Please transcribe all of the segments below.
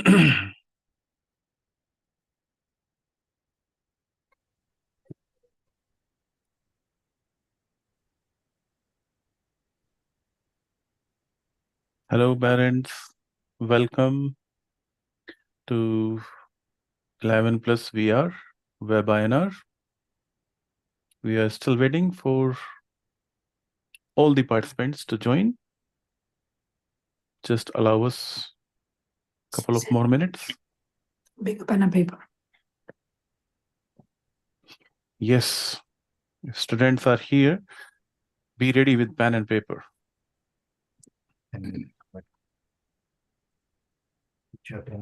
Hello, parents. Welcome to 11 Plus VR webinar. We are still waiting for all the participants to join. Just allow us a couple of more minutes. Big pen and paper. Yes, students are here. Be ready with pen and paper. pen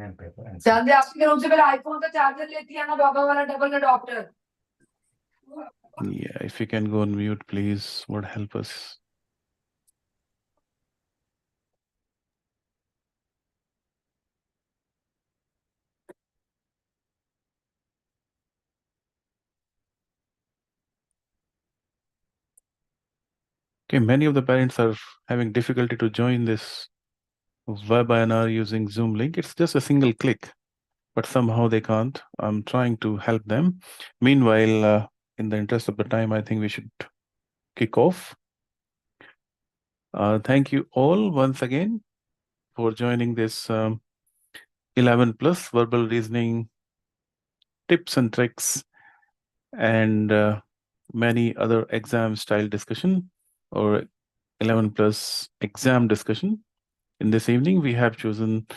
and paper. ध्यान दे आपके room से मेरा iPhone का charger लेती है ना बाबा वाला double adopter. Yeah, if you can go on mute, please, would help us. Okay, many of the parents are having difficulty to join this webinar using Zoom link. It's just a single click, but somehow they can't. I'm trying to help them. Meanwhile, in the interest of the time, I think we should kick off. Thank you all once again for joining this 11 plus verbal reasoning tips and tricks and many other exam style discussion or 11 plus exam discussion. In this evening, we have chosen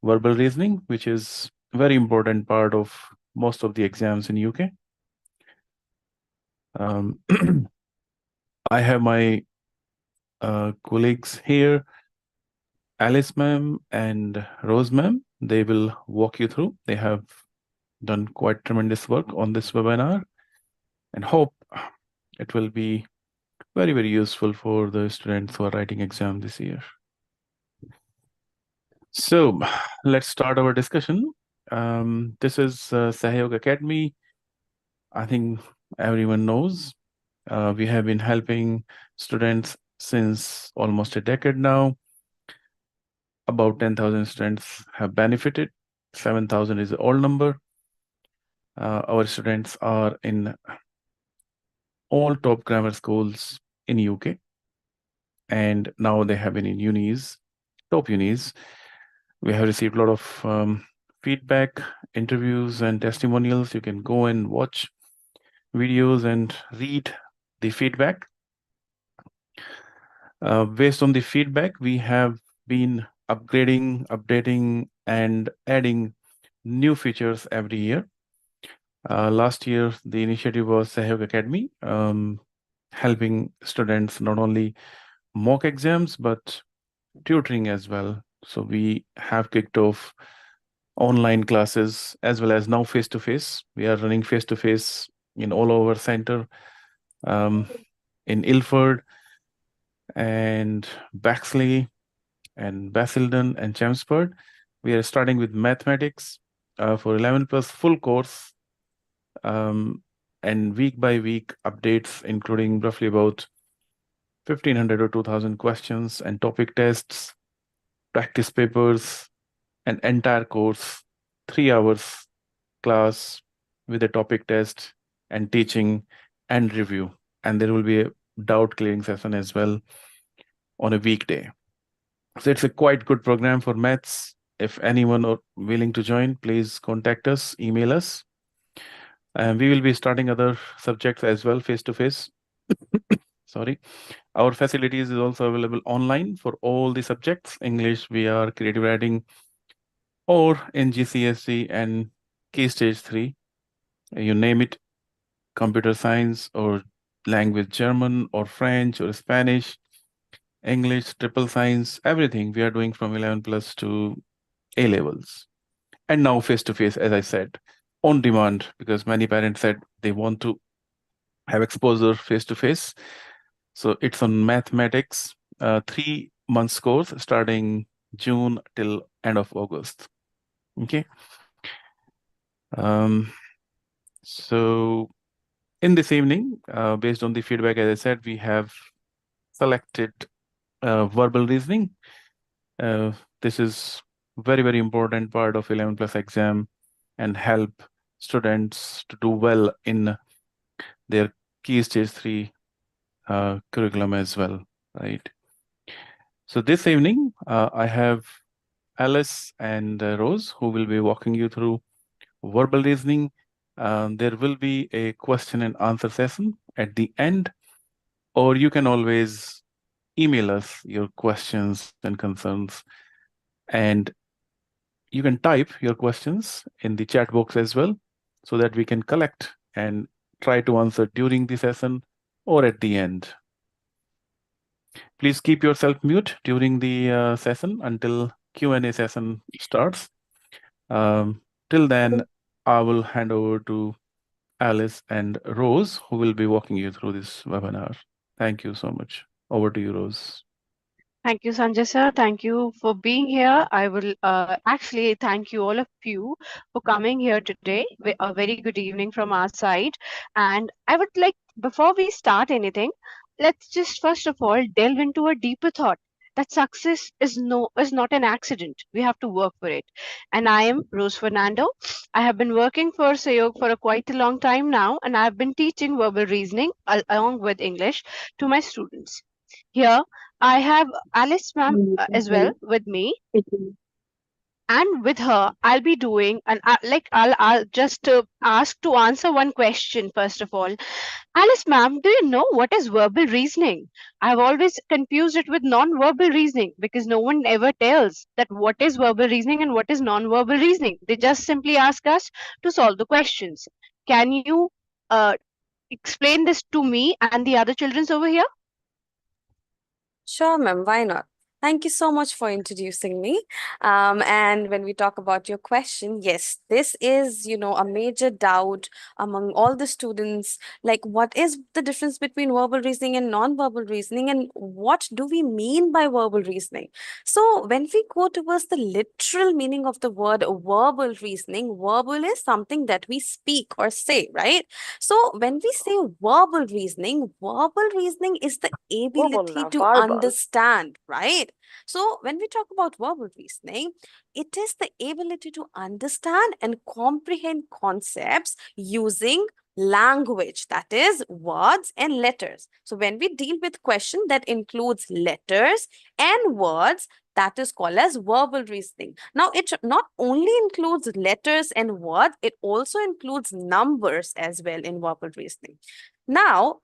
verbal reasoning, which is a very important part of most of the exams in UK. I have my colleagues here, Alice ma'am and Rose ma'am. They will walk you through. They have done quite tremendous work on this webinar and hope it will be very, very useful for the students who are writing exam this year. So let's start our discussion. This is Sahyog Academy. I think everyone knows. We have been helping students since almost a decade now. About 10,000 students have benefited. 7,000 is the old number. Our students are in all top grammar schools in UK. And now they have been in unis, top unis. We have received a lot of feedback, interviews, and testimonials. You can go and watch videos and read the feedback. Based on the feedback, we have been upgrading, updating, and adding new features every year. Last year, the initiative was Sahyog Academy, helping students not only mock exams, but tutoring as well. So we have kicked off online classes as well as now face-to-face. We are running face-to-face in all over center, in Ilford and Bexley and Basildon and Chelmsford. We are starting with mathematics for 11 plus full course, and week by week updates, including roughly about 1,500 or 2,000 questions and topic tests, practice papers, an entire course, 3 hours class with a topic test and teaching and review. And there will be a doubt clearing session as well on a weekday. So it's a quite good program for maths. If anyone are willing to join, please contact us, email us. And we will be starting other subjects as well, face-to-face. Sorry. Our facilities is also available online for all the subjects, English, VR, creative writing, or in GCSE and Key Stage 3. You name it, computer science or language, German or French or Spanish, English, triple science, everything we are doing from 11 plus to A levels. And now face-to-face, as I said, on demand, because many parents said they want to have exposure face-to-face. So it's on mathematics, 3 months course starting June till end of August. Okay. So in this evening, based on the feedback, as I said, we have selected verbal reasoning. This is very, very important part of 11 plus exam and help students to do well in their key stage 3 curriculum as well, right? So this evening, I have Alice and Rose who will be walking you through verbal reasoning. There will be a question and answer session at the end, or you can always email us your questions and concerns, and you can type your questions in the chat box as well, so that we can collect and try to answer during the session or at the end. Please keep yourself mute during the session until Q&A session starts. Till then, I will hand over to Alice and Rose, who will be walking you through this webinar. Thank you so much. Over to you, Rose. Thank you, Sanjay sir. Thank you for being here. I will actually thank you all of you for coming here today. A very good evening from our side. And I would like, before we start anything, let's just first of all delve into a deeper thought that success is not an accident. We have to work for it. And I am Rose Fernando. I have been working for Sayog for quite a long time now, and I've been teaching verbal reasoning along with English to my students. Here, I have Alice ma'am as well with me, and with her, I'll be doing and I'll just ask to answer one question first of all. Alice ma'am, do you know what is verbal reasoning? I've always confused it with non-verbal reasoning because no one ever tells that what is verbal reasoning and what is non-verbal reasoning. They just simply ask us to solve the questions. Can you explain this to me and the other children over here? Sure, ma'am. Why not? Thank you so much for introducing me. And when we talk about your question, yes, this is, a major doubt among all the students. Like, what is the difference between verbal reasoning and non-verbal reasoning? And what do we mean by verbal reasoning? So when we go towards the literal meaning of the word verbal reasoning, verbal is something that we speak or say, right? So when we say verbal reasoning is the ability to understand, right? So when we talk about verbal reasoning, it is the ability to understand and comprehend concepts using language, that is words and letters. So when we deal with question that includes letters and words, that is called as verbal reasoning. Now, it not only includes letters and words, it also includes numbers as well in verbal reasoning. Now,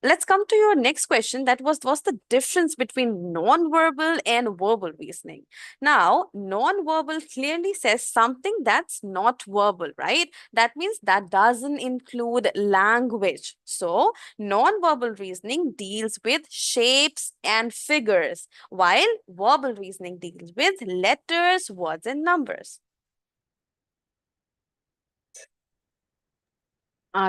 let's come to your next question. That was, what's the difference between non-verbal and verbal reasoning? Now, non-verbal clearly says something that's not verbal, right? That means that doesn't include language. So, non-verbal reasoning deals with shapes and figures, while verbal reasoning deals with letters, words, and numbers.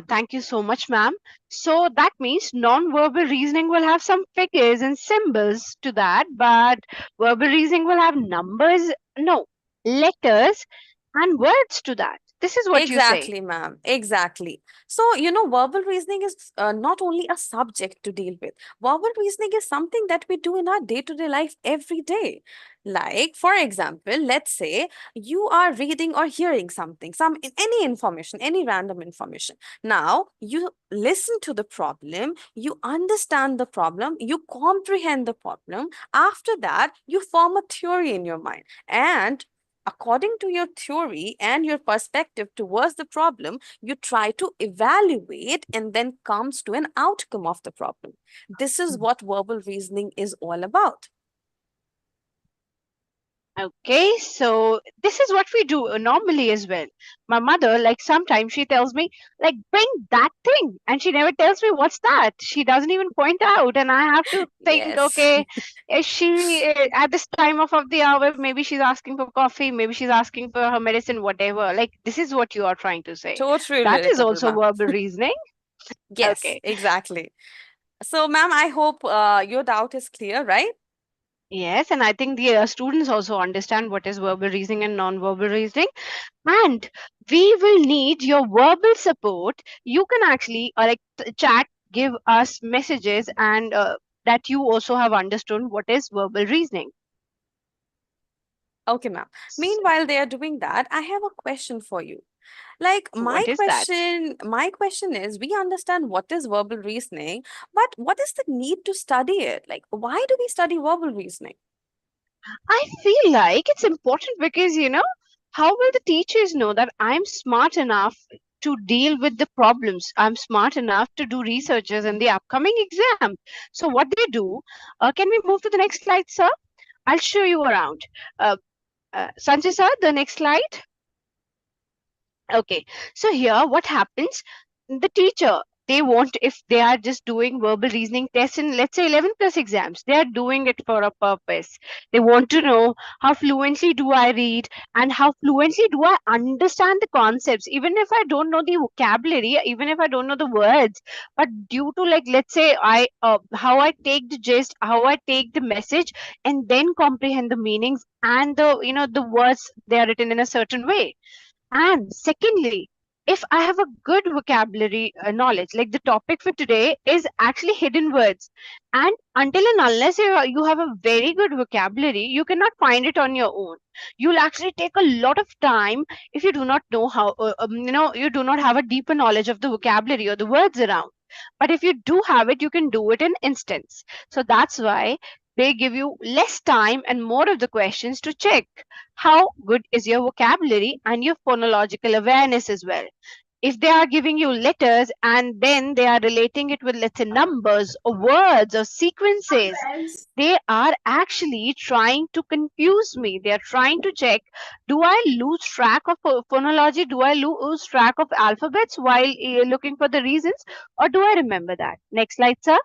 Thank you so much, ma'am. So that means non-verbal reasoning will have some figures and symbols to that, but verbal reasoning will have numbers, no, letters and words to that. This is what you say. Exactly, ma'am. Exactly. So, verbal reasoning is not only a subject to deal with. Verbal reasoning is something that we do in our day-to-day life every day. Like, for example, let's say you are reading or hearing something, any information, any random information. Now, you listen to the problem, you understand the problem, you comprehend the problem. After that, you form a theory in your mind. And according to your theory and your perspective towards the problem, you try to evaluate and then comes to an outcome of the problem. This is what verbal reasoning is all about. Okay, so this is what we do normally as well. My mother, like sometimes she tells me, like, bring that thing. And she never tells me what's that. She doesn't even point out. And I have to think, Yes. okay, is she at this time of the hour, maybe she's asking for coffee, maybe she's asking for her medicine, whatever. Like, this is what you are trying to say. Totally That is relatable, also ma'am. verbal reasoning. Yes, Okay. exactly. So, ma'am, I hope your doubt is clear, right? Yes, and I think the students also understand what is verbal reasoning and non-verbal reasoning. And we will need your verbal support. You can actually chat, give us messages, and that you also have understood what is verbal reasoning. Okay, ma'am. Meanwhile, they are doing that, I have a question for you. Like What is that? my question is, we understand what is verbal reasoning, but what is the need to study it? Like, why do we study verbal reasoning? I feel like it's important because, how will the teachers know that I'm smart enough to deal with the problems? I'm smart enough to do researches in the upcoming exam. So what they do, can we move to the next slide, sir? I'll show you around. Sanjay sir, the next slide. Okay, so here what happens? The teacher, they want, if they are just doing verbal reasoning tests in, let's say, 11 plus exams, they are doing it for a purpose. They want to know how fluently do I read and how fluently do I understand the concepts, even if I don't know the vocabulary, even if I don't know the words. But due to, like, let's say, how I take the gist, how I take the message, and then comprehend the meanings and the words they are written in a certain way. And secondly, if I have a good vocabulary knowledge, like the topic for today is actually hidden words. And until and unless you have a very good vocabulary, you cannot find it on your own. You'll actually take a lot of time if you do not know how, you do not have a deeper knowledge of the vocabulary or the words around. But if you do have it, you can do it in instance. So that's why they give you less time and more of the questions to check how good is your vocabulary and your phonological awareness as well. If they are giving you letters and then they are relating it with, let's say, numbers or words or sequences, they are actually trying to confuse me. They are trying to check, do I lose track of phonology? Do I lose track of alphabets while looking for the reasons? Or do I remember that? Next slide, sir.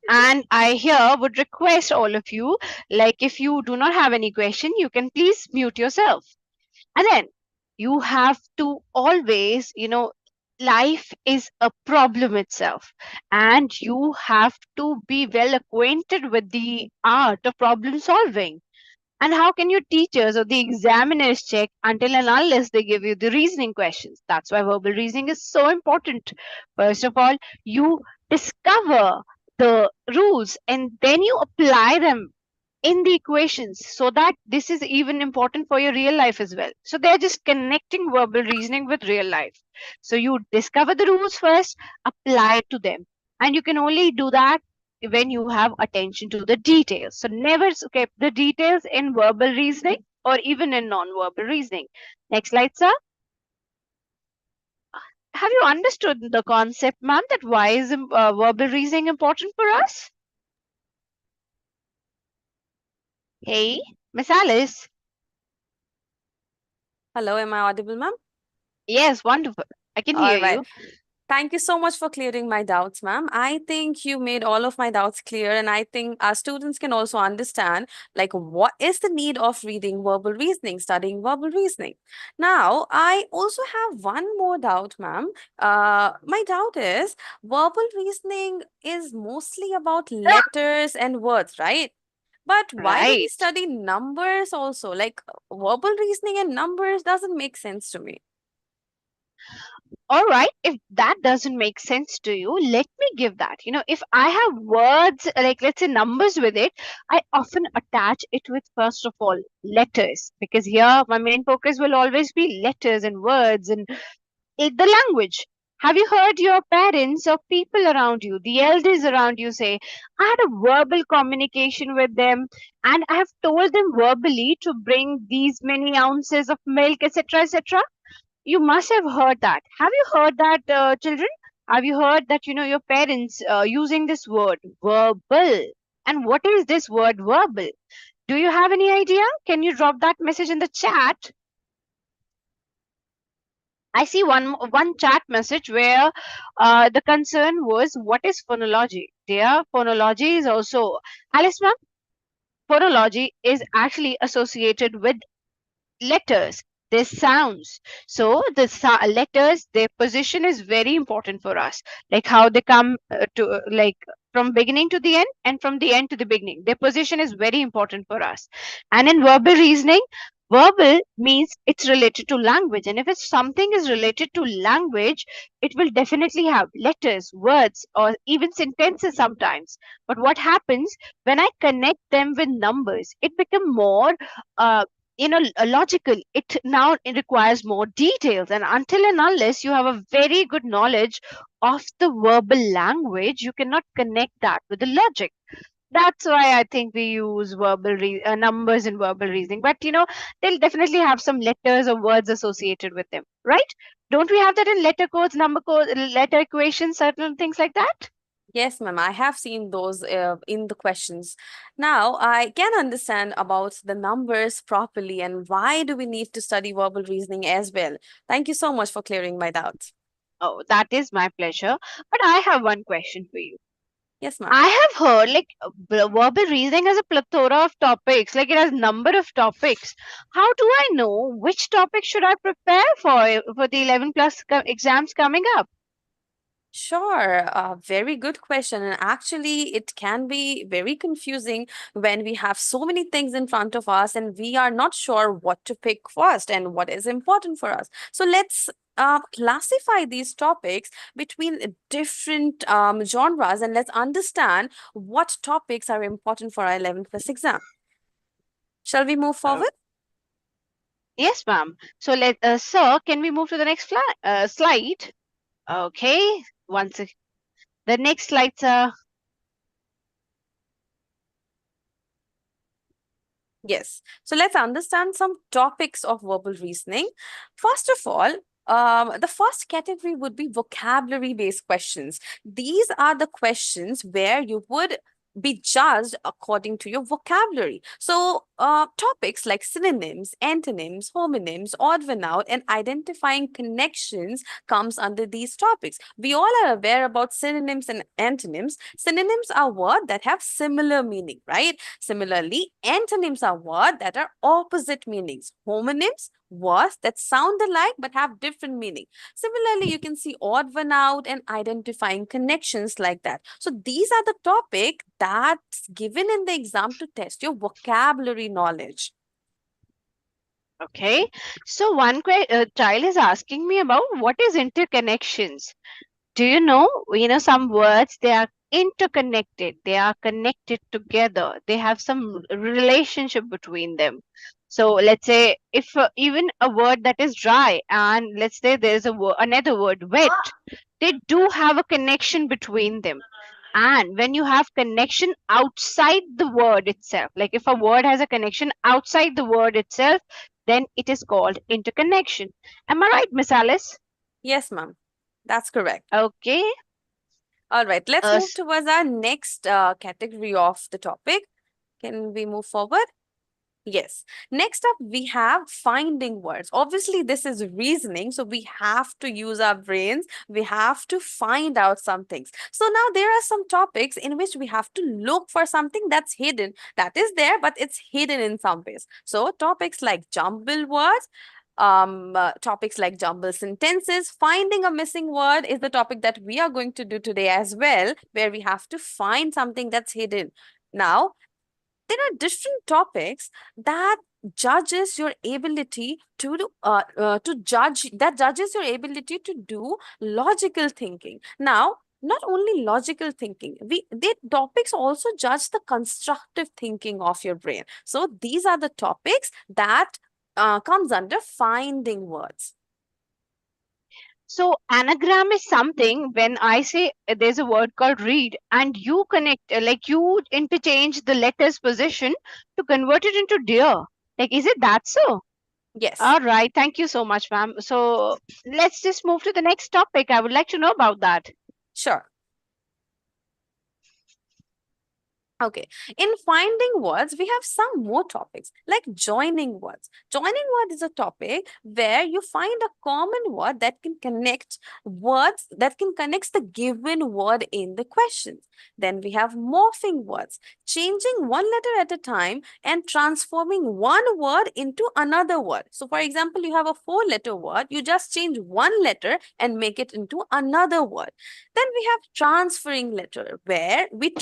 And I here would request all of you, like, if you do not have any question, you can please mute yourself. And then you have to always, life is a problem itself, and you have to be well acquainted with the art of problem solving. And how can your teachers or the examiners check until and unless they give you the reasoning questions? That's why verbal reasoning is so important. First of all, you discover the rules and then you apply them in the equations, so that this is even important for your real life as well. So they're just connecting verbal reasoning with real life. So you discover the rules first, apply it to them. And you can only do that when you have attention to the details. So never skip the details in verbal reasoning or even in non-verbal reasoning. Next slide, sir. Have you understood the concept, ma'am, that why is verbal reasoning important for us? Hey, Miss Alice. Hello, am I audible, ma'am? Yes, wonderful. I can All hear right. you. Thank you so much for clearing my doubts, ma'am. I think you made all of my doubts clear, and I think our students can also understand, like, what is the need of reading verbal reasoning, studying verbal reasoning. Now, I also have one more doubt, ma'am. My doubt is, verbal reasoning is mostly about letters and words, right? But why do we Right. study numbers also? Like, verbal reasoning and numbers doesn't make sense to me. All right. If that doesn't make sense to you, let me give that. If I have words, like, let's say, numbers with it, I often attach it with, first of all, letters, because here my main focus will always be letters and words and the language. Have you heard your parents or people around you, the elders around you, say, I had a verbal communication with them and I have told them verbally to bring these many ounces of milk, etc., etc.? You must have heard that. Have you heard that, children? Have you heard that, your parents using this word verbal? And what is this word verbal? Do you have any idea? Can you drop that message in the chat? I see one chat message where the concern was, what is phonology? Dear, phonology is also, Alice ma'am, phonology is actually associated with letters, their sounds. So the letters, their position is very important for us, like how they come to like from beginning to the end and from the end to the beginning. Their position is very important for us. And in verbal reasoning, Verbal means it's related to language, and if it's something is related to language, it will definitely have letters, words, or even sentences sometimes. But what happens when I connect them with numbers, it become more logical. It requires more details, and until and unless you have a very good knowledge of the verbal language, you cannot connect that with the logic. That's why I think we use numbers in verbal reasoning. But they'll definitely have some letters or words associated with them, right? Don't we have that in letter codes, number codes, letter equations, certain things like that? Yes, ma'am. I have seen those in the questions. Now, I can understand about the numbers properly and why do we need to study verbal reasoning as well. Thank you so much for clearing my doubts. Oh, that is my pleasure. But I have one question for you. Yes, ma'am. I have heard like verbal reasoning has a plethora of topics, like it has number of topics. How do I know which topic should I prepare for the 11 plus exams coming up? Sure, very good question. And actually, it can be very confusing when we have so many things in front of us and we are not sure what to pick first and what is important for us. So let's classify these topics between different genres and let's understand what topics are important for our 11th plus exam. Shall we move forward? Yes, ma'am. So sir, can we move to the next slide? Okay, the next slide, sir. Yes. So let's understand some topics of verbal reasoning. First of all, the first category would be vocabulary-based questions. These are the questions where you would be judged according to your vocabulary. So topics like synonyms, antonyms, homonyms, odd one out, and identifying connections comes under these topics. We all are aware about synonyms and antonyms. Synonyms are words that have similar meaning, right? Similarly, antonyms are words that are opposite meanings. Homonyms, words that sound alike but have different meaning. Similarly, you can see odd one out and identifying connections like that. So these are the topic that's given in the exam to test your vocabulary knowledge. Okay, so one child is asking me about what is interconnections. Do you know some words, they are interconnected, they are connected together, they have some relationship between them. So let's say if even a word that is dry and let's say there's another word wet, they do have a connection between them. And when you have connection outside the word itself, like if a word has a connection outside the word itself, then it is called interconnection. Am I right, Miss Alice? Yes, ma'am. That's correct. Okay. All right, let's move towards our next category of the topic. Can we move forward? Yes. Next up, we have finding words. Obviously, this is reasoning, so we have to use our brains. We have to find out some things. So now there are some topics in which we have to look for something that's hidden. That is there, but it's hidden in some ways. So topics like jumble words, topics like jumble sentences, finding a missing word is the topic that we are going to do today as well, where we have to find something that's hidden. Now, there are different topics that judges your ability to judges your ability to do logical thinking. Now, not only logical thinking, the topics also judge the constructive thinking of your brain. So these are the topics that comes under finding words. So anagram is something when I say there's a word called read and you connect, like you interchange the letter's position to convert it into deer. Like, is it that so? Yes. All right. Thank you so much, ma'am. So let's just move to the next topic. I would like to know about that. Sure. Okay, in finding words, we have some more topics like joining words. Joining word is a topic where you find a common word that can connect words that can connect the given word in the question. Then we have morphing words, changing one letter at a time and transforming one word into another word. So for example, you have a 4-letter word, you just change one letter and make it into another word. Then we have transferring letter, where we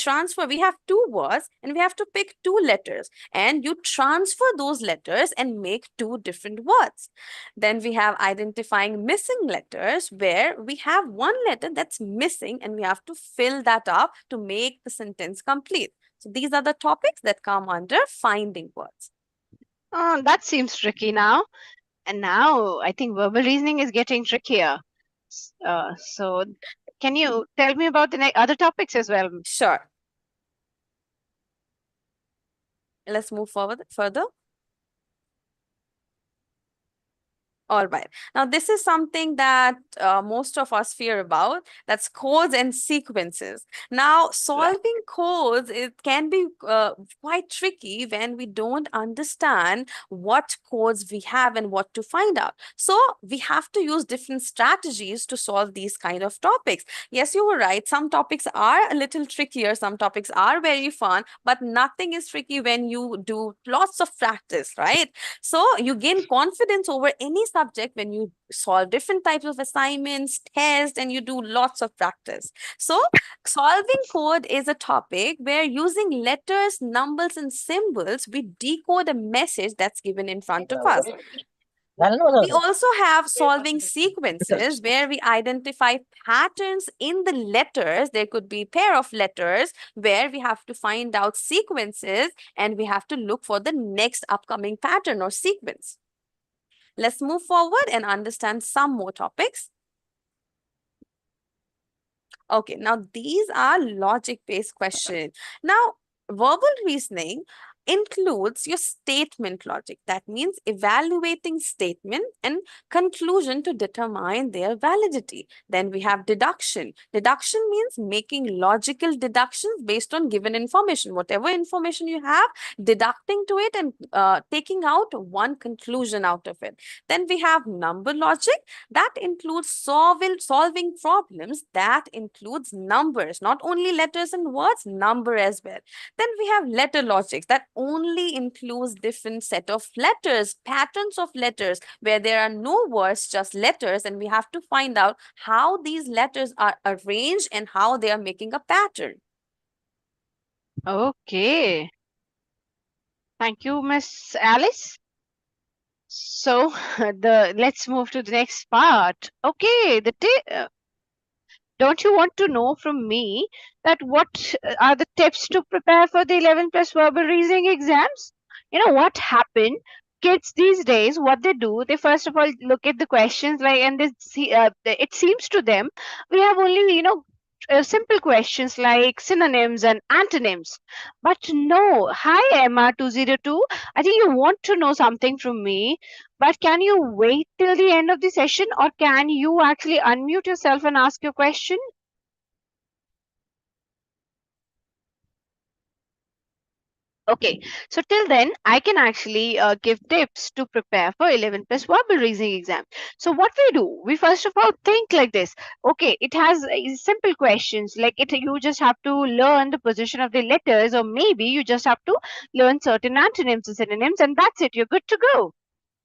have two words and we have to pick two letters, and you transfer those letters and make two different words. Then we have identifying missing letters, where we have one letter that's missing and we have to fill that up to make the sentence complete. So these are the topics that come under finding words. That seems tricky now. And now I think verbal reasoning is getting trickier. So can you tell me about the other topics as well? Sure. Let's move forward further. All right. Now, this is something that most of us fear about. That's codes and sequences. Now, solving codes, it can be quite tricky when we don't understand what codes we have and what to find out. So we have to use different strategies to solve these kind of topics. Yes, you were right. Some topics are a little trickier. Some topics are very fun, but nothing is tricky when you do lots of practice, right? So you gain confidence over any subject when you solve different types of assignments, tests, and you do lots of practice. So solving code is a topic where using letters, numbers, and symbols, we decode a message that's given in front of us. We also have solving sequences where we identify patterns in the letters. There could be a pair of letters where we have to find out sequences and we have to look for the next upcoming pattern or sequence. Let's move forward and understand some more topics. Okay, now these are logic-based questions. Now, verbal reasoning includes your statement logic. That means evaluating statement and conclusion to determine their validity. Then we have deduction. Deduction means making logical deductions based on given information. Whatever information you have, deducting to it and taking out one conclusion out of it. Then we have number logic. That includes solving problems that includes numbers, not only letters and words, number as well. Then we have letter logics that only includes different set of letters, patterns of letters, where there are no words, just letters, and we have to find out how these letters are arranged and how they are making a pattern. Okay. Thank you, Miss Alice. So let's move to the next part. Okay, don't you want to know from me that what are the tips to prepare for the 11 plus verbal reasoning exams? You know what happened? Kids these days, what they do, they first of all look at the questions and they see, it seems to them we have only, simple questions like synonyms and antonyms. But no, hi Emma202, I think you want to know something from me. But can you wait till the end of the session, or can you actually unmute yourself and ask your question? Okay, so till then, I can actually give tips to prepare for 11 plus verbal reasoning exam. So what we do, we first of all think like this. Okay, it has simple questions like you just have to learn the position of the letters, or maybe you just have to learn certain antonyms and synonyms, and that's it, you're good to go.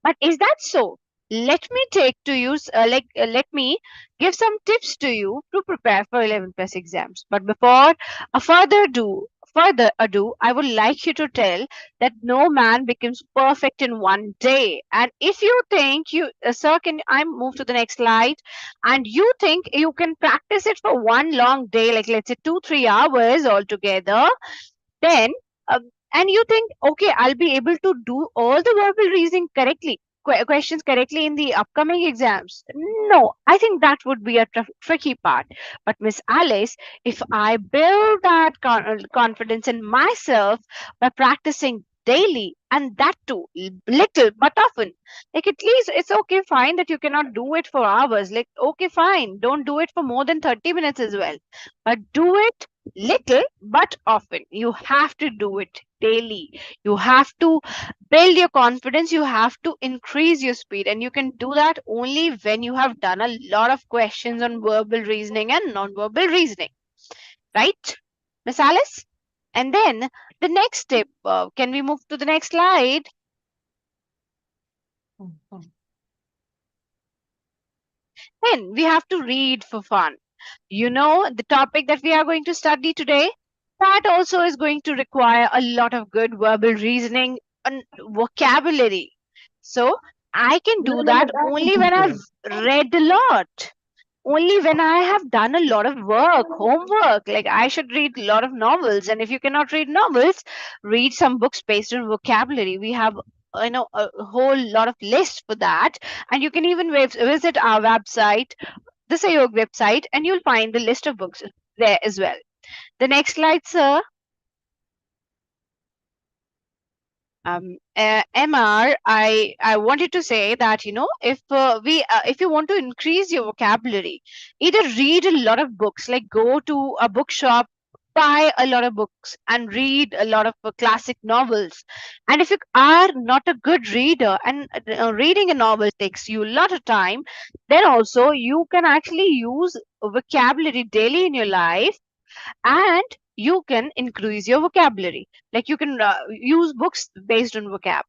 But is that so? Let me take to you, let me give some tips to you to prepare for 11 plus exams. But before further ado, I would like you to tell that no man becomes perfect in one day. And if you think sir, can I move to the next slide? And you think you can practice it for one long day, like let's say 2-3 hours altogether, then and you think, okay, I'll be able to do all the verbal reasoning correctly, questions correctly in the upcoming exams. No, I think that would be a tricky part. But Miss Alice, if I build that confidence in myself by practicing daily, and that too little but often, like at least it's okay, fine that you cannot do it for hours, like okay, fine, don't do it for more than 30 minutes as well, but do it little but often. You have to do it daily. You have to build your confidence. You have to increase your speed, and you can do that only when you have done a lot of questions on verbal reasoning and non-verbal reasoning, right, Miss Alice? And then the next step, can we move to the next slide? Then we have to read for fun. You know, the topic that we are going to study today, that also is going to require a lot of good verbal reasoning and vocabulary. So I can do that only when I've read a lot. Only when I have done a lot of work, homework. Like I should read a lot of novels. And if you cannot read novels, read some books based on vocabulary. We have a whole lot of lists for that. And you can even visit our website, the Sayog website, and you'll find the list of books there as well. The next slide, sir. MR, I wanted to say that, you know, if you want to increase your vocabulary, either read a lot of books, like go to a bookshop, buy a lot of books and read a lot of classic novels. And if you are not a good reader and reading a novel takes you a lot of time, then also you can actually use vocabulary daily in your life, and you can increase your vocabulary. Like you can use books based on vocab.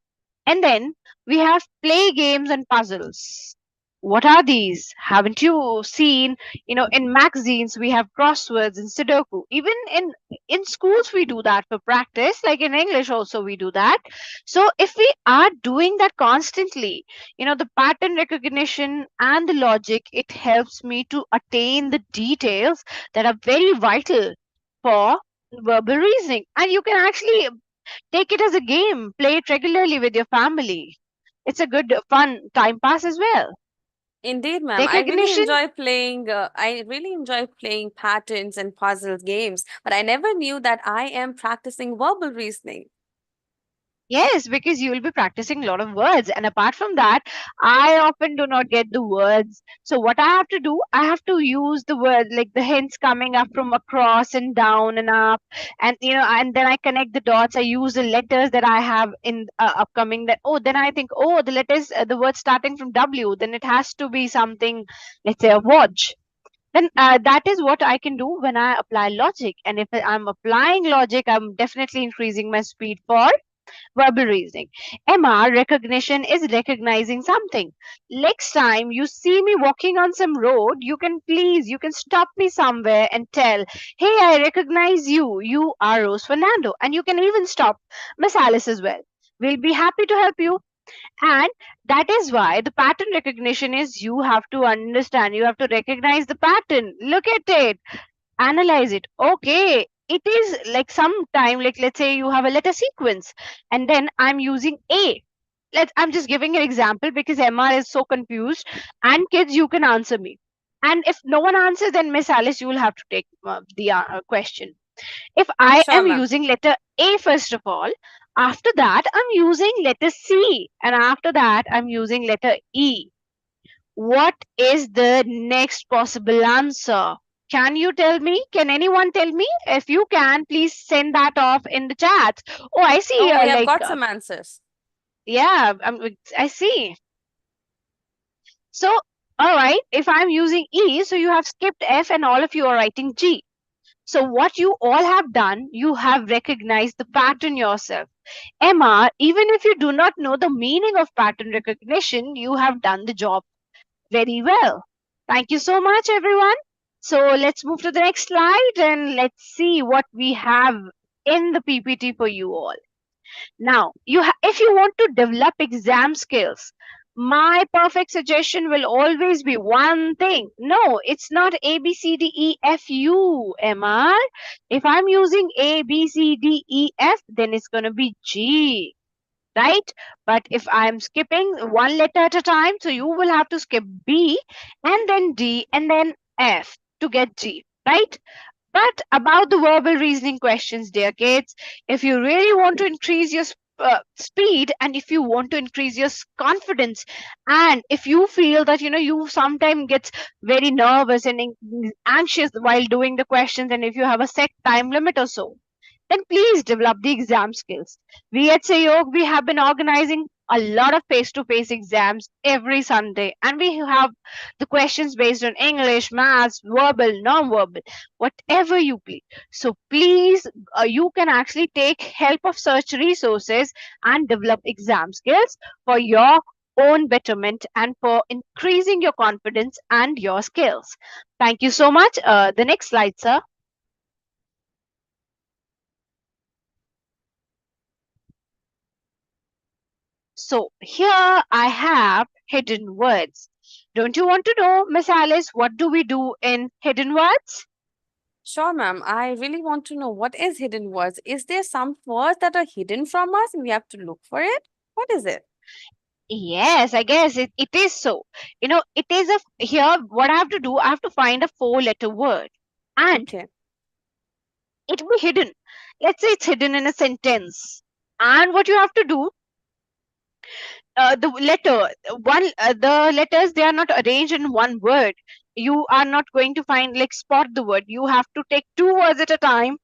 And then we have play games and puzzles. What are these? Haven't you seen, you know, in magazines we have crosswords and Sudoku. Even in schools we do that for practice. Like in English also we do that. So if we are doing that constantly, you know, the pattern recognition and the logic, it helps me to attain the details that are very vital for verbal reasoning. And you can actually take it as a game, play it regularly with your family. It's a good fun time pass as well. Indeed, ma'am. I really Recognition. enjoy playing. I really enjoy playing patterns and puzzle games, but I never knew that I am practicing verbal reasoning. Yes, because you will be practicing a lot of words. And apart from that, I often do not get the words. So what I have to do, I have to use the words, like the hints coming up from across and down and up. And, you know, and then I connect the dots. I use the letters that I have in upcoming that. Oh, then I think, oh, the letters, the word starting from W, then it has to be something, let's say a watch. Then that is what I can do when I apply logic. And if I'm applying logic, I'm definitely increasing my speed for verbal reasoning. MR, recognition, is recognizing something. Next time you see me walking on some road, you can stop me somewhere and tell, hey, I recognize you. You are Rose Fernando. And you can even stop Miss Alice as well. We'll be happy to help you. And that is why the pattern recognition is, you have to understand, you have to recognize the pattern. Look at it, analyze it. Okay, it is like sometime, like let's say you have a letter sequence and then I'm using A. I'm just giving an example because MR is so confused, and kids, you can answer me. And if no one answers, then Miss Alice, you will have to take the question. If I Sure, am ma'am. using letter A first of all, after that I'm using letter C, and after that I'm using letter E. What is the next possible answer? Can you tell me? Can anyone tell me? If you can, please send that off in the chat. Oh, I see. Oh, we have like, got some answers. yeah, I see. So, all right, if I'm using E, so you have skipped F and all of you are writing G. So what you all have done, you have recognized the pattern yourself. Emma, even if you do not know the meaning of pattern recognition, you have done the job very well. Thank you so much, everyone. So let's move to the next slide and let's see what we have in the PPT for you all. Now, if you want to develop exam skills, my perfect suggestion will always be one thing. No, it's not A, B, C, D, E, F, U, MR. If I'm using A, B, C, D, E, F, then it's going to be G, right? But if I'm skipping one letter at a time, so you will have to skip B and then D and then F to get G, right? But about the verbal reasoning questions, dear kids, if you really want to increase your speed, and if you want to increase your confidence, and if you feel that you sometimes get very nervous and anxious while doing the questions, and if you have a set time limit or so, then please develop the exam skills. We at Sayog, we have been organizing a lot of face-to-face exams every Sunday, and we have the questions based on English, maths, verbal, non-verbal, whatever you please. So please, you can actually take help of such resources and develop exam skills for your own betterment and for increasing your confidence and your skills. Thank you so much. The next slide, sir. So here I have hidden words. Don't you want to know, Miss Alice, what do we do in hidden words? Sure, ma'am. I really want to know what is hidden words. Is there some words that are hidden from us and we have to look for it? What is it? Yes, I guess it is so. It is here what I have to do, I have to find a 4-letter word and Okay. it will be hidden. Let's say it's hidden in a sentence. And what you have to do, the letters, they are not arranged in one word. You are not going to find like spot the word. You have to take 2 words at a time,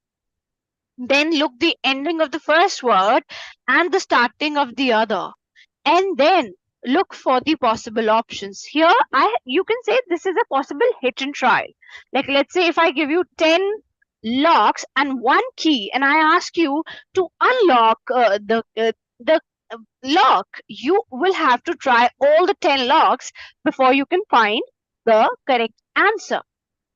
then look the ending of the first word and the starting of the other, and then look for the possible options. Here you can say this is a possible hit and try. Like, let's say if I give you 10 locks and 1 key and I ask you to unlock the lock, you will have to try all the 10 locks before you can find the correct answer.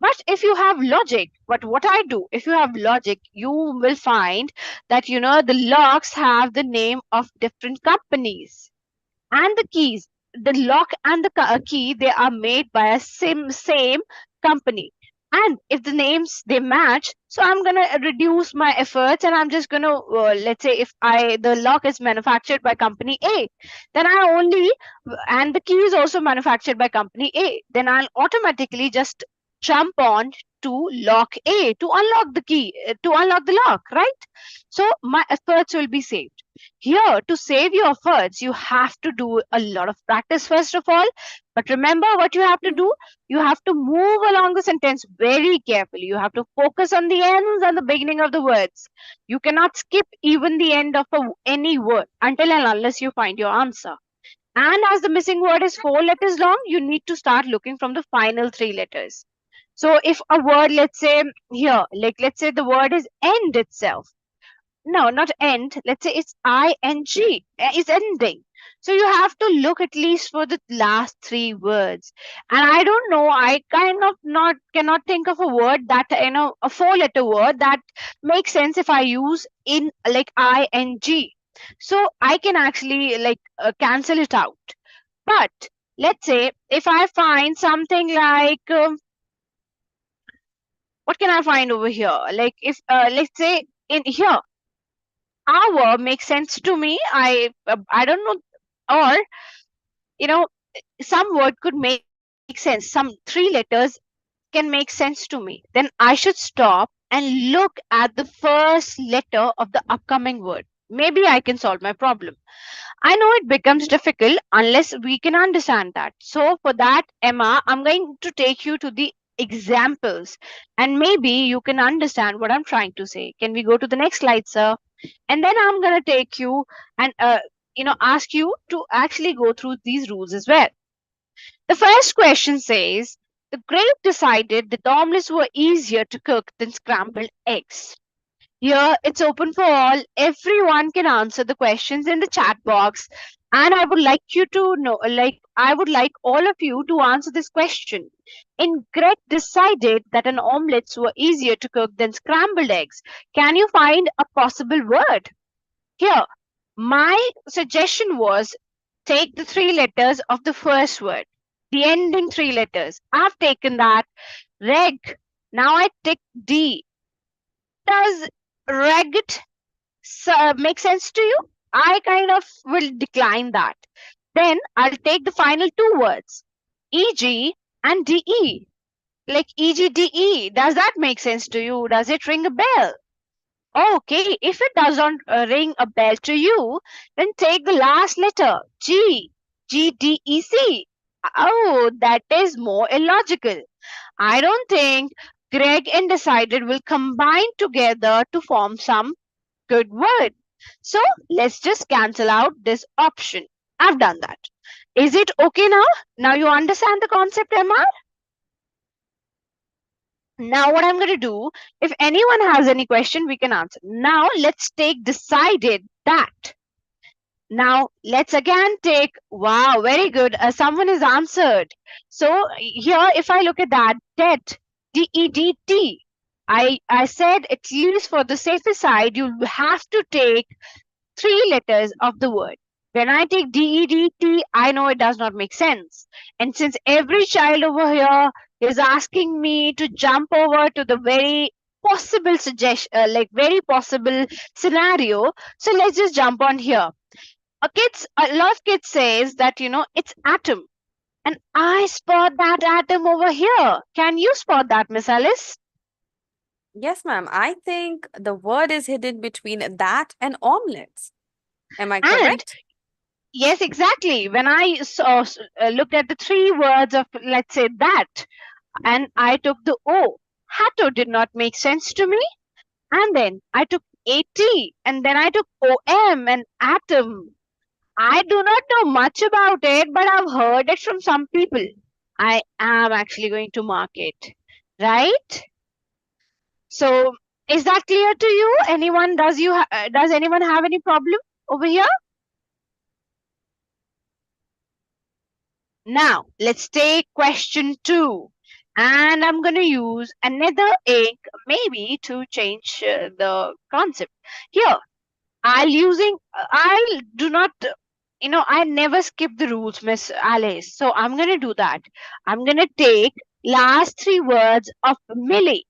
But if you have logic, what I do, if you have logic, you will find that the locks have the name of different companies, and the keys, the lock and the key, they are made by a same company. And if the names they match, so I'm gonna reduce my efforts and I'm just gonna let's say if the lock is manufactured by company A, then I only and the key is also manufactured by company A, then I'll automatically just jump on to lock A to unlock the key, to unlock the lock, right? So my efforts will be saved. Here, to save your efforts, you have to do a lot of practice first of all. But remember what you have to do? You have to move along the sentence very carefully. You have to focus on the ends and the beginning of the words. You cannot skip even the end of any word until and unless you find your answer. And as the missing word is 4 letters long, you need to start looking from the final 3 letters. So if a word, let's say here, like let's say the word is end itself. No, not end. Let's say it's ing, is ending. So you have to look at least for the last 3 words. And I don't know, I kind of cannot think of a word that, a 4-letter word that makes sense if I use in like ing. So I can actually like cancel it out. But let's say if I find something like, what can I find over here? Like if, let's say in here, hour makes sense to me. I don't know, or some word could make sense. Some 3 letters can make sense to me. Then I should stop and look at the first letter of the upcoming word. Maybe I can solve my problem. I know it becomes difficult unless we can understand that. So for that, Emma, I'm going to take you to the examples and maybe you can understand what I'm trying to say. Can we go to the next slide, sir? And then I'm going to take you and ask you to actually go through these rules as well. The first question says, the grape decided that omelets were easier to cook than scrambled eggs. Here it's open for all. Everyone can answer the questions in the chat box. And I would like you to know, I would like all of you to answer this question. In Greg decided that an omelets were easier to cook than scrambled eggs. Can you find a possible word? Here, my suggestion was take the 3 letters of the first word, the ending 3 letters. I've taken that. Reg. Now I take D. Does ragged make sense to you? I kind of will decline that. Then I'll take the final 2 words, EG and DE. Like EGDE, does that make sense to you? Does it ring a bell? Okay, if it doesn't ring a bell to you, then take the last letter, G, GDEC. Oh, that is more illogical. I don't think Greg and decided will combine together to form some good word. So let's just cancel out this option. I've done that. Is it okay now? Now you understand the concept, Emma? Now what I'm going to do, if anyone has any question, we can answer. Now let's take decided that. Now let's again take, wow, very good. Someone has answered. So here, if I look at that, debt, D-E-D-T, I said at least for the safer side, you have to take 3 letters of the word. When I take D-E-D-T, I know it does not make sense. And since every child over here is asking me to jump over to the very possible suggestion, very possible scenario, so let's just jump on here. A lot of kids says that, it's atom. And I spot that atom over here. Can you spot that, Miss Alice? Yes, ma'am. I think the word is hidden between that and omelets. Am I And correct? yes, exactly. When I looked at the 3 words of, let's say, that, and I took the O, hatto did not make sense to me. And then I took AT, and then I took OM and atom. I do not know much about it, but I've heard it from some people. I am actually going to mark it, right? So is that clear to you? Anyone, does anyone have any problem over here? Now let's take question 2, and I'm going to use another ink maybe to change the concept. Here, I'll do not, I never skip the rules, Miss Alice. So I'm going to do that. I'm going to take last 3 words of Millie,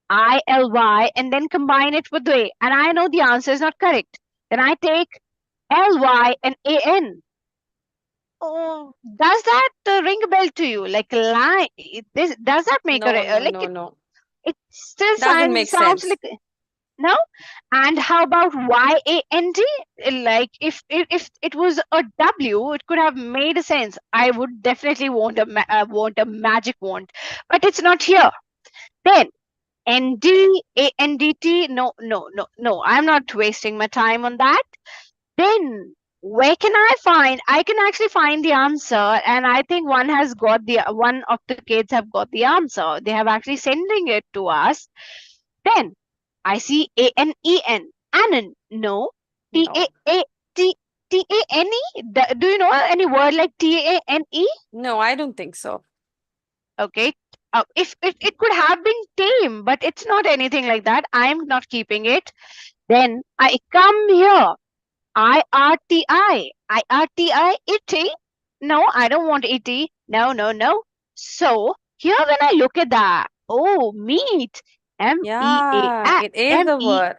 I-L-Y, and then combine it with the A. And I know the answer is not correct. Then I take L-Y and A-N. Oh, does that ring a bell to you? Like line, does that make No, a no, like no, no. it still Doesn't make sounds sense. like no? And how about Y-A-N-D? Like if it was a W, it could have made a sense. I would definitely want a magic wand, but it's not here. Then N-D-A-N-D-T. No, no, no, no. I'm not wasting my time on that. Then where can I find? I can actually find the answer, and I think one of the kids have got the answer. They have actually sending it to us. Then I see A-N-E-N. Anon. No. No. T-A-N-E. Do you know any word like T-A-N-E? No, I don't think so. Okay. If it could have been tame, but it's not anything like that. I'm not keeping it. Then I come here. I-R-T-I. I-R-T-I. Itty. No, I don't want itty. No, no, no. So here when I look at that, oh, meat. Yeah, it is a word.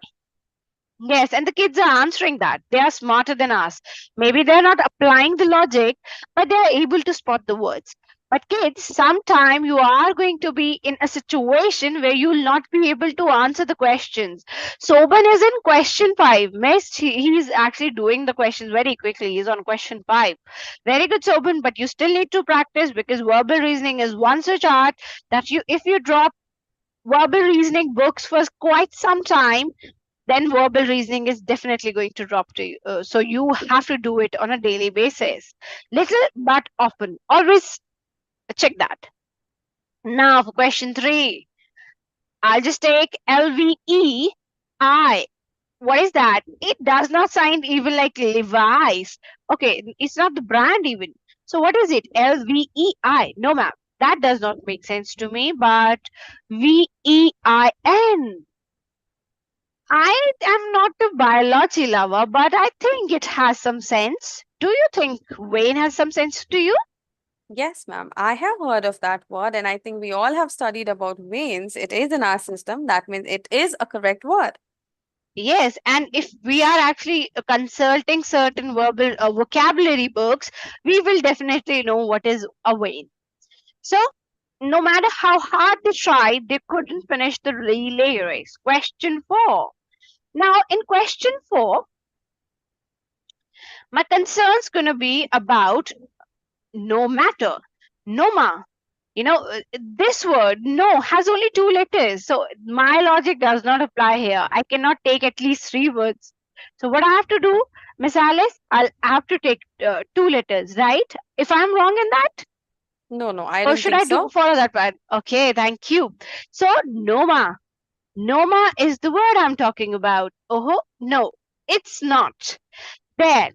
Yes, and the kids are answering that. They are smarter than us. Maybe they're not applying the logic, but they are able to spot the words. But kids, sometime you are going to be in a situation where you will not be able to answer the questions. Soban is in question 5. Miss, he's actually doing the questions very quickly. He's on question 5. Very good, Soban, but you still need to practice because verbal reasoning is one such art that if you drop verbal reasoning books for quite some time, then verbal reasoning is definitely going to drop to you. So you have to do it on a daily basis. Little but often. Always check that. Now for question 3. I'll just take L-V-E-I. What is that? It does not sound even like Levi's. Okay, it's not the brand even. So what is it? L-V-E-I. No, ma'am. That does not make sense to me, but V-E-I-N. I am not a biology lover, but I think it has some sense. Do you think Wayne has some sense to you? Yes, ma'am. I have heard of that word, and I think we all have studied about veins. It is in our system. That means it is a correct word. Yes, and if we are actually consulting certain verbal vocabulary books, we will definitely know what is a vein. So, no matter how hard they tried, they couldn't finish the relay race. Question 4. Now, in question 4, my concern's going to be about no matter, noma. This word, no, has only 2 letters. So my logic does not apply here. I cannot take at least 3 words. So what I have to do, Miss Alice, I'll have to take 2 letters, right? If I'm wrong in that, No, no, I or don't should think I so. follow that part? Okay, thank you. So noma. Noma is the word I'm talking about. Oh, no, it's not. Then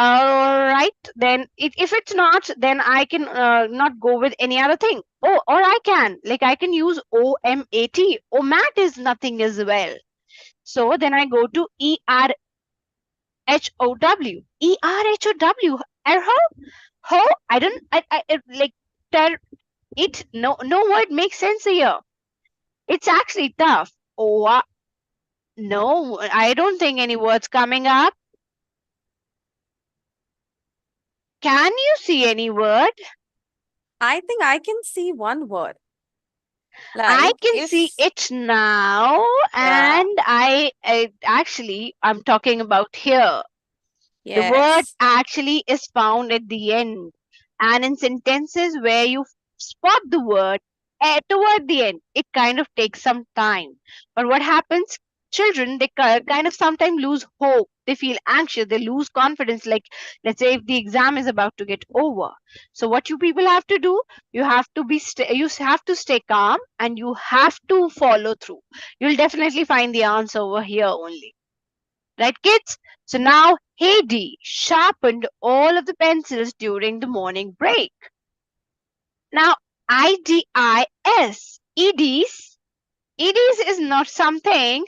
All right, then if it's not, then I can not go with any other thing. Oh, or I can, like I can use OMAT. OMAT is nothing as well. So then I go to ERHOW. ERHOW. How? I don't, like, tell it, no word makes sense here. It's actually tough. Oh, no, I don't think any words coming up. Can you see any word? I think I can see one word. I Like can see if it now, yeah, and I actually I'm talking about here. The word yes. actually is found at the end, and in sentences where you spot the word toward the end, it kind of takes some time. But what happens? Children, they kind of sometimes lose hope. They feel anxious. They lose confidence. Like, let's say if the exam is about to get over. So what you people have to do? You have to be you have to stay calm, and you have to follow through. You'll definitely find the answer over here only. Right, kids? So now Heidi sharpened all of the pencils during the morning break. Now, IDIS, EDs is not something,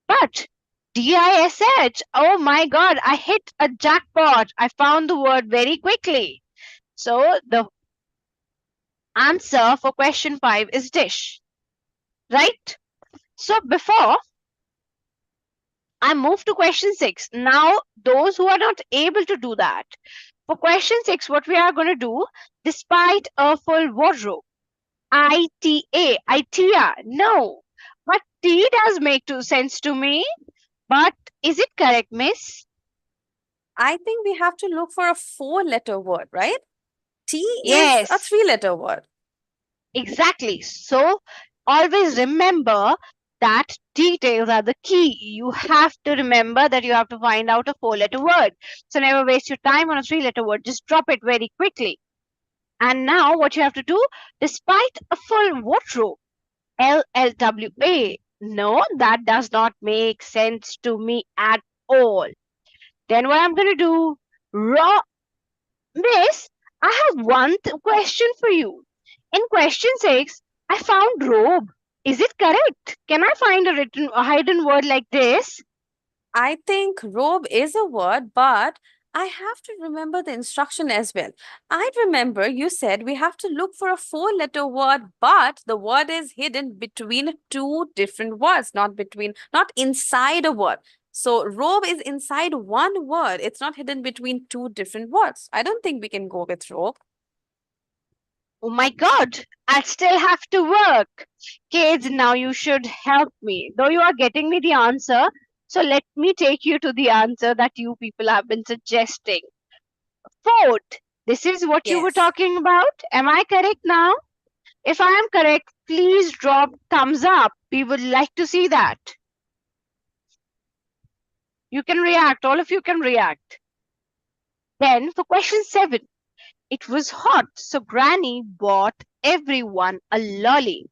but DISH. Oh my God, I hit a jackpot. I found the word very quickly. So the answer for question 5 is dish. Right? So before I move to question 6, now those who are not able to do that, for question 6, what we are going to do, despite a full wardrobe, ITA, no. But T does make sense to me. But is it correct, miss? I think we have to look for a 4-letter word, right? T is a Yes, 3-letter word. exactly. So always remember that details are the key. You have to remember that you have to find out a 4-letter word. So never waste your time on a 3-letter word. Just drop it very quickly. And now what you have to do, despite a full wardrobe, LLWA. No, that does not make sense to me at all. Then what I'm going to do, raw. Miss, I have one question for you. In question 6, I found robe. Is it correct? Can I find a hidden word like this? I think robe is a word, but I have to remember the instruction as well. I remember you said we have to look for a 4-letter word, but the word is hidden between 2 different words, not inside a word. So robe is inside one word. It's not hidden between 2 different words. I don't think we can go with robe. Oh my God, I still have to work. Kids, now you should help me. Though you are getting me the answer, so let me take you to the answer that you people have been suggesting. Fourth, this is what you were Yes. talking about. Am I correct now? If I am correct, please drop thumbs up. We would like to see that. You can react. All of you can react. Then for question 7, it was hot, so Granny bought everyone a lolly.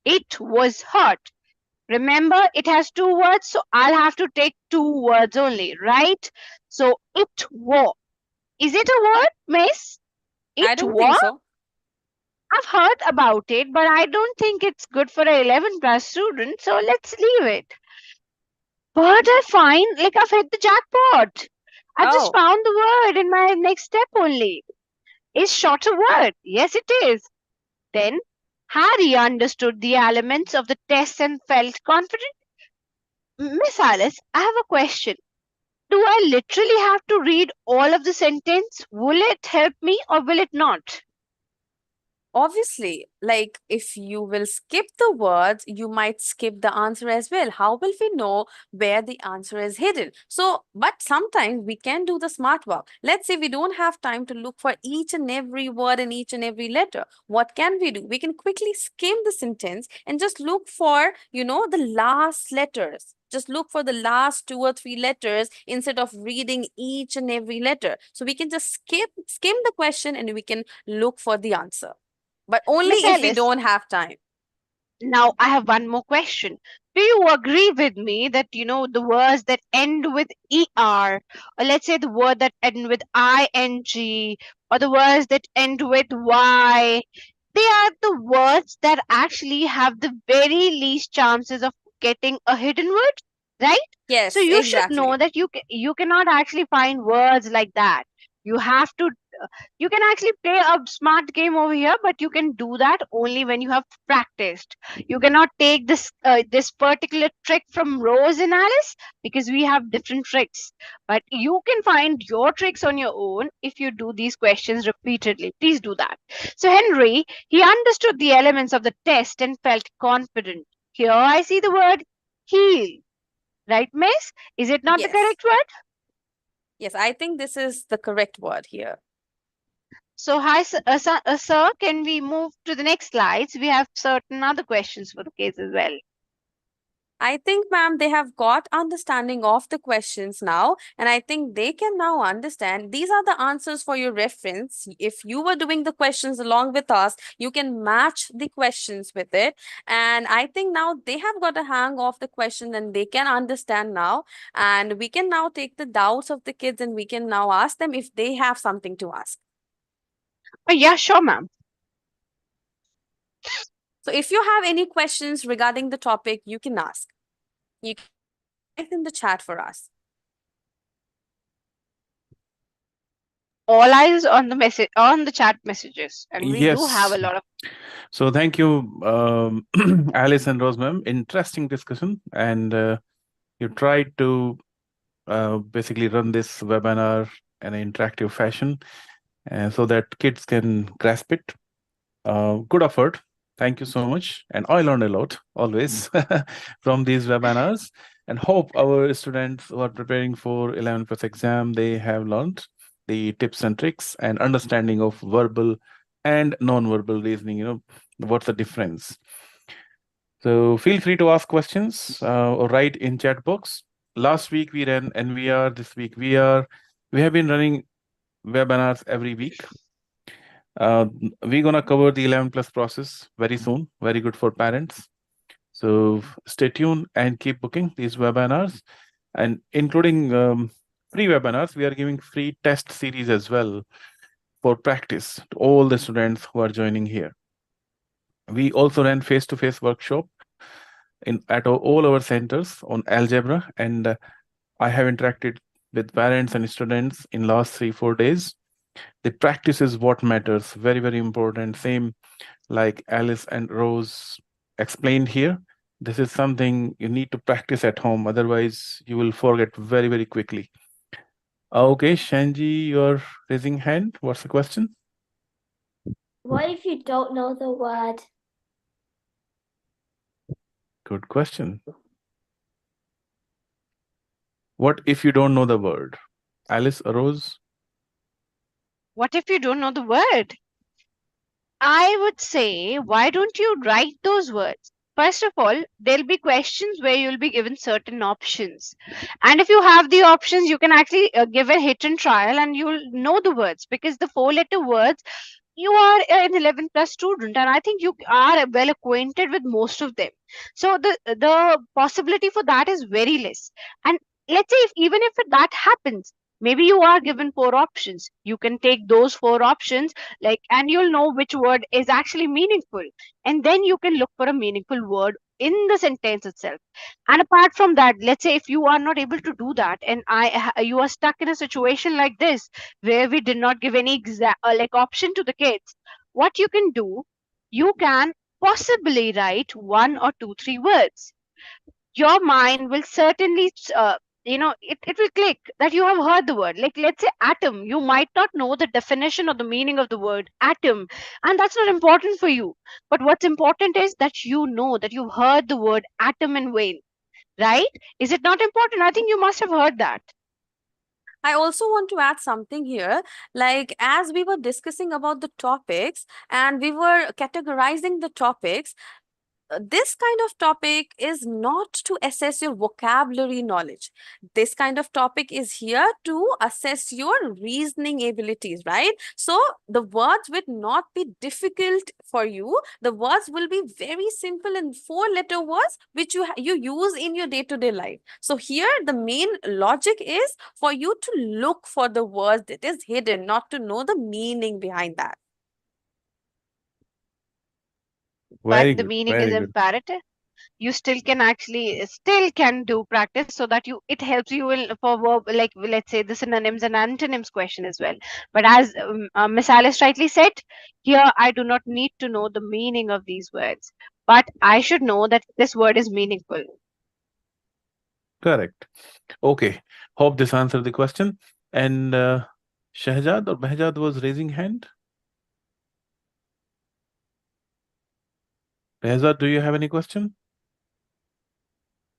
It was hot. Remember, it has 2 words, so I'll have to take 2 words only, right? So it was. Is it a word, miss? I It don't think was? so. I've heard about it, but I don't think it's good for an 11 plus student, so let's leave it. But I find like I've hit the jackpot. I've just Oh, found the word in my next step only. Is short a word? Yes, it is. Then Harry understood the elements of the test and felt confident. Miss Alice, I have a question. Do I literally have to read all of the sentence? Will it help me or will it not? obviously, like if you will skip the words, you might skip the answer as well. How will we know where the answer is hidden? So, but sometimes we can do the smart work. Let's say we don't have time to look for each and every word and each and every letter. What can we do? We can quickly skim the sentence and just look for, the last letters. Just look for the last 2 or 3 letters instead of reading each and every letter. So we can just skim the question and we can look for the answer. But only Miss if we Alice, don't have time. now I have one more question. Do you agree with me that, the words that end with ER, or let's say the word that end with ING, or the words that end with Y, they are the words that actually have the very least chances of getting a hidden word, right? So Yes, you should know exactly. that you cannot actually find words like that. You have to you can actually play a smart game over here, but you can do that only when you have practiced. You cannot take this particular trick from Rose and Alice, because we have different tricks. But you can find your tricks on your own if you do these questions repeatedly. Please do that. So Henry, he understood the elements of the test and felt confident. Here I see the word heal. Right, miss? Is it not the Yes. correct word? Yes, I think this is the correct word here. So, hi, sir, can we move to the next slides? We have certain other questions for the kids as well. I think, ma'am, they have got understanding of the questions now, and I think they can now understand these are the answers for your reference. If you were doing the questions along with us, you can match the questions with it. And I think now they have got a hang of the question and they can understand now. And we can now take the doubts of the kids and we can now ask them if they have something to ask. Yeah, sure, ma'am. So if you have any questions regarding the topic, you can ask. You can write in the chat for us. All eyes on the message, on the chat messages, and we do have a Yes. lot of. So thank you, Alice and Rose ma'am. Interesting discussion, and you tried to basically run this webinar in an interactive fashion, so that kids can grasp it. Good effort. Thank you so much. And I learned a lot always from these webinars, and hope our students who are preparing for 11 plus exam, they have learned the tips and tricks and understanding of verbal and non-verbal reasoning, what's the difference. So feel free to ask questions or write in chat box. Last week we ran NVR, this week we have been running webinars every week. We're gonna cover the 11 plus process very soon. Very good for parents. So stay tuned and keep booking these webinars, and including free webinars. We are giving free test series as well for practice to all the students who are joining here. We also ran face-to-face workshop at all our centers on algebra, and I have interacted with parents and students in last 3-4 days. The practice is what matters. Very, very important. Same like Alice and Rose explained here. This is something you need to practice at home. Otherwise, you will forget very, very quickly. Okay, Shanji, you're raising hand. What's the question? What if you don't know the word? Good question. What if you don't know the word? Alice, Rose? What if you don't know the word? I would say, why don't you write those words? First of all, there'll be questions where you'll be given certain options. And if you have the options, you can actually give a hit and trial and you'll know the words, because the 4-letter words, you are an 11 plus student, and I think you are well acquainted with most of them. So the possibility for that is very less. And let's say even if that happens, maybe you are given 4 options. You can take those 4 options, and you'll know which word is actually meaningful, and then you can look for a meaningful word in the sentence itself. And apart from that, let's say if you are not able to do that, and you are stuck in a situation like this where we did not give any option to the kids, what you can do, you can possibly write 1 or 2 3 words. Your mind will certainly it will click that you have heard the word. Like, let's say atom, you might not know the definition or the meaning of the word atom, and that's not important for you. But what's important is that you know that you've heard the word atom and vein, right? Is it not important? I think you must have heard that. I also want to add something here. Like, as we were discussing about the topics and we were categorizing the topics, this kind of topic is not to assess your vocabulary knowledge. This kind of topic is here to assess your reasoning abilities, right? So the words will not be difficult for you. The words will be very simple and 4-letter words which you use in your day-to-day life. So here the main logic is for you to look for the words that is hidden, not to know the meaning behind that. Very But the good, meaning is very good. imperative. You still can do practice so that it helps you for verb, like let's say the synonyms and antonyms question as well. But as Miss Alice rightly said, here I do not need to know the meaning of these words, but I should know that this word is meaningful. Correct. Okay. Hope this answered the question. And Shahjad or Behjad was raising hand. Behzad, do you have any question?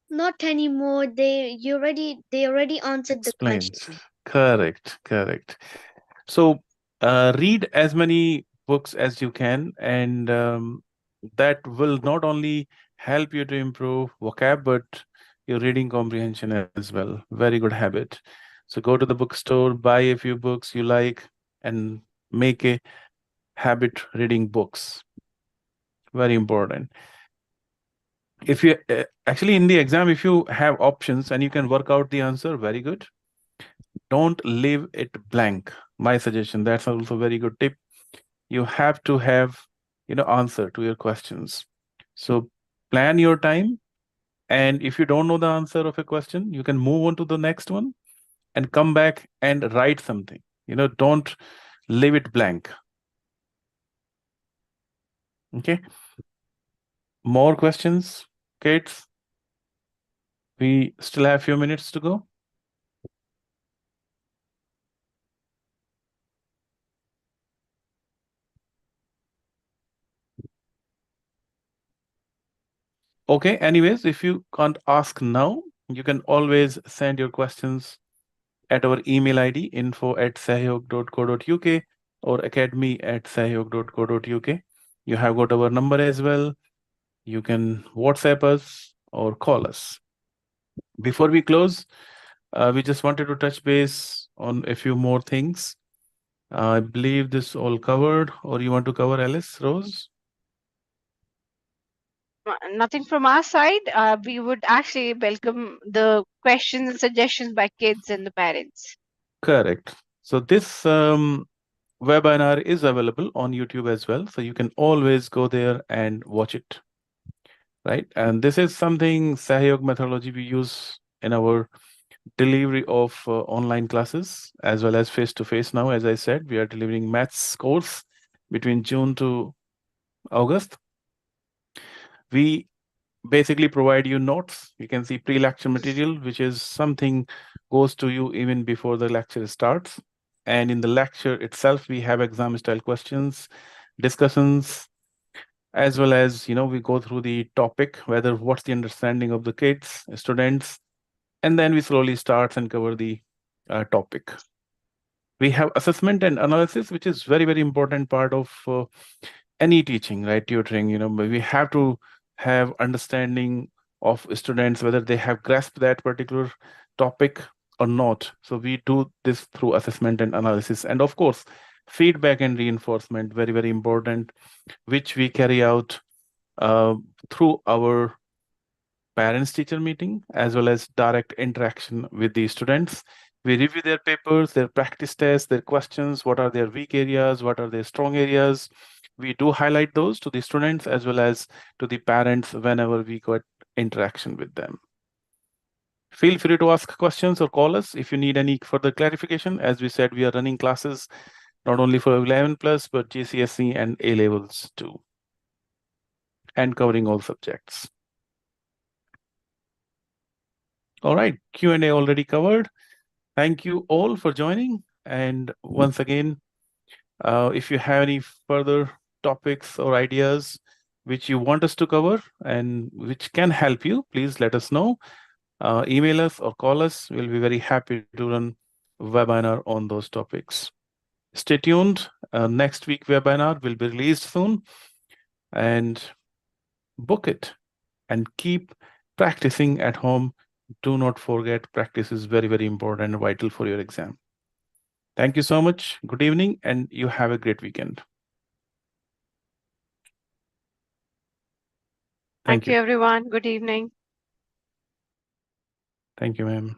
Not anymore. They already answered the Explained. question. Correct, correct. So read as many books as you can, and that will not only help you to improve vocab, but your reading comprehension as well. Very good habit. So go to the bookstore, buy a few books you like, and make a habit reading books. Very important. If you actually in the exam, if you have options and you can work out the answer, very good. Don't leave it blank. My suggestion, that's also a very good tip. You have to have, answer to your questions. So plan your time. And if you don't know the answer of a question, you can move on to the next one and come back and write something. Don't leave it blank. Okay. More questions, kids? We still have a few minutes to go. Okay, anyways, if you can't ask now, you can always send your questions at our email ID info@sahyog.co.uk or academy@sahyog.co.uk. You have got our number as well. You can WhatsApp us or call us. Before we close, we just wanted to touch base on a few more things. I believe this all covered, or you want to cover, Alice Rose? Nothing from our side. We would actually welcome the questions and suggestions by kids and the parents. Correct. So this webinar is available on YouTube as well. So you can always go there and watch it. Right. And this is something Sahyog methodology we use in our delivery of online classes as well as face-to-face. Now, as I said, we are delivering maths course between June to August. We basically provide you notes. You can see pre-lecture material, which is something goes to you even before the lecture starts. And in the lecture itself, we have exam style questions, discussions, as well as, we go through the topic, whether what's the understanding of the kids, students, and then we slowly start and cover the topic. We have assessment and analysis, which is very, very important part of any teaching, right? Tutoring, we have to have understanding of students, whether they have grasped that particular topic or not. So we do this through assessment and analysis. And of course, feedback and reinforcement, very, very important, which we carry out through our parents-teacher meeting, as well as direct interaction with the students. We review their papers, their practice tests, their questions, what are their weak areas, what are their strong areas. We do highlight those to the students as well as to the parents whenever we got interaction with them. Feel free to ask questions or call us if you need any further clarification. As we said, we are running classes not only for 11+, but GCSE and A levels too, and covering all subjects. All right, Q&A already covered. Thank you all for joining. And once again, if you have any further topics or ideas which you want us to cover and which can help you, please let us know. Email us or call us. We'll be very happy to run a webinar on those topics. Stay tuned. Next week webinar will be released soon. And book it and keep practicing at home. Do not forget, practice is very, very important and vital for your exam. Thank you so much. Good evening, and you have a great weekend. Thank you, everyone. Good evening. Thank you, ma'am.